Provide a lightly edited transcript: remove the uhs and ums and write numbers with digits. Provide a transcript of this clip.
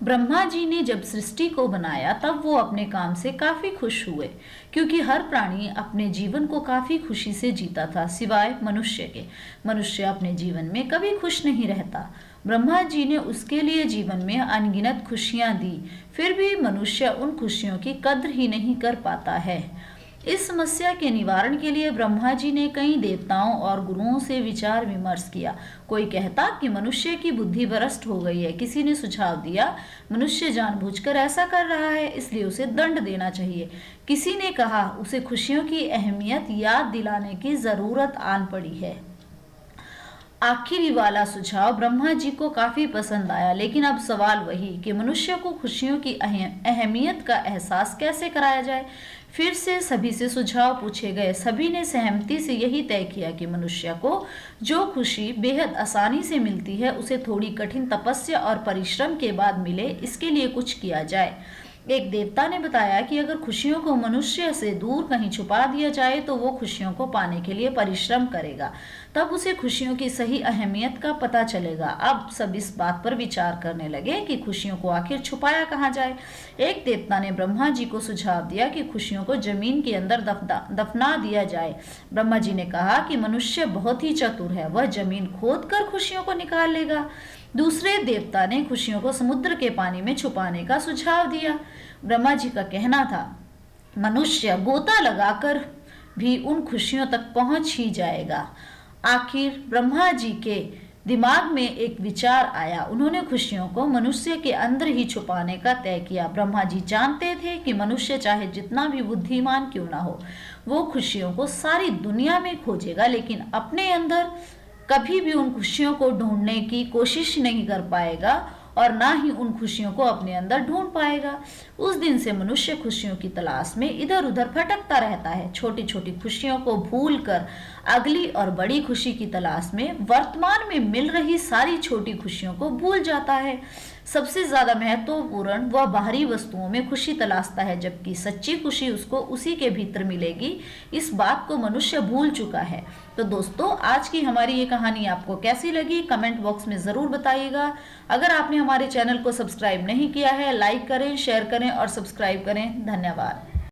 ब्रह्मा जी ने जब सृष्टि को बनाया तब वो अपने काम से काफी खुश हुए, क्योंकि हर प्राणी अपने जीवन को काफी खुशी से जीता था, सिवाय मनुष्य के। मनुष्य अपने जीवन में कभी खुश नहीं रहता। ब्रह्मा जी ने उसके लिए जीवन में अनगिनत खुशियां दी, फिर भी मनुष्य उन खुशियों की कद्र ही नहीं कर पाता है। इस समस्या के निवारण के लिए ब्रह्मा जी ने कई देवताओं और गुरुओं से विचार विमर्श किया। कोई कहता कि मनुष्य की बुद्धि भ्रष्ट हो गई है, किसी ने सुझाव दिया मनुष्य जानबूझकर ऐसा कर रहा है इसलिए उसे दंड देना चाहिए, किसी ने कहा उसे खुशियों की अहमियत याद दिलाने की जरूरत आन पड़ी है। आखिरी वाला सुझाव ब्रह्मा जी को काफी पसंद आया, लेकिन अब सवाल वही कि मनुष्य को खुशियों की अहमियत का एहसास कैसे कराया जाए। फिर से सभी से सुझाव पूछे गए। सभी ने सहमति से यही तय किया कि मनुष्य को जो खुशी बेहद आसानी से मिलती है उसे थोड़ी कठिन तपस्या और परिश्रम के बाद मिले, इसके लिए कुछ किया जाए। एक देवता ने बताया कि अगर खुशियों को मनुष्य से दूर कहीं छुपा दिया जाए तो वो खुशियों को पाने के लिए परिश्रम करेगा, तब उसे खुशियों की सही अहमियत का पता चलेगा। अब सब इस बात पर विचार करने लगे कि खुशियों को आखिर छुपाया कहाँ जाए। एक देवता ने ब्रह्मा जी को सुझाव दिया कि खुशियों को जमीन के अंदर दफना दिया जाए। ब्रह्मा जी ने कहा कि मनुष्य बहुत ही चतुर है, वह जमीन खोद कर खुशियों को निकाल लेगा। दूसरे देवता ने खुशियों को समुद्र के पानी में छुपाने का सुझाव दिया। ब्रह्मा जी का कहना था मनुष्य गोता लगाकर भी उन खुशियों तक पहुंच ही जाएगा। आखिर ब्रह्मा जी के दिमाग में एक विचार आया। उन्होंने खुशियों को मनुष्य के अंदर ही छुपाने का तय किया। ब्रह्मा जी जानते थे कि मनुष्य चाहे जितना भी बुद्धिमान क्यों ना हो, वो खुशियों को सारी दुनिया में खोजेगा, लेकिन अपने अंदर कभी भी उन खुशियों को ढूंढने की कोशिश नहीं कर पाएगा और ना ही उन खुशियों को अपने अंदर ढूंढ पाएगा। उस दिन से मनुष्य खुशियों की तलाश में इधर उधर भटकता रहता है, छोटी छोटी खुशियों को भूलकर अगली और बड़ी खुशी की तलाश में वर्तमान में मिल रही सारी छोटी खुशियों को भूल जाता है। सबसे ज्यादा महत्वपूर्ण वह बाहरी वस्तुओं में खुशी तलाशता है, जबकि सच्ची खुशी उसको उसी के भीतर मिलेगी। इस बात को मनुष्य भूल चुका है। तो दोस्तों, आज की हमारी ये कहानी आपको कैसी लगी कमेंट बॉक्स में जरूर बताइएगा। अगर आपने हमारे चैनल को सब्सक्राइब नहीं किया है, लाइक करें, शेयर करें और सब्सक्राइब करें। धन्यवाद।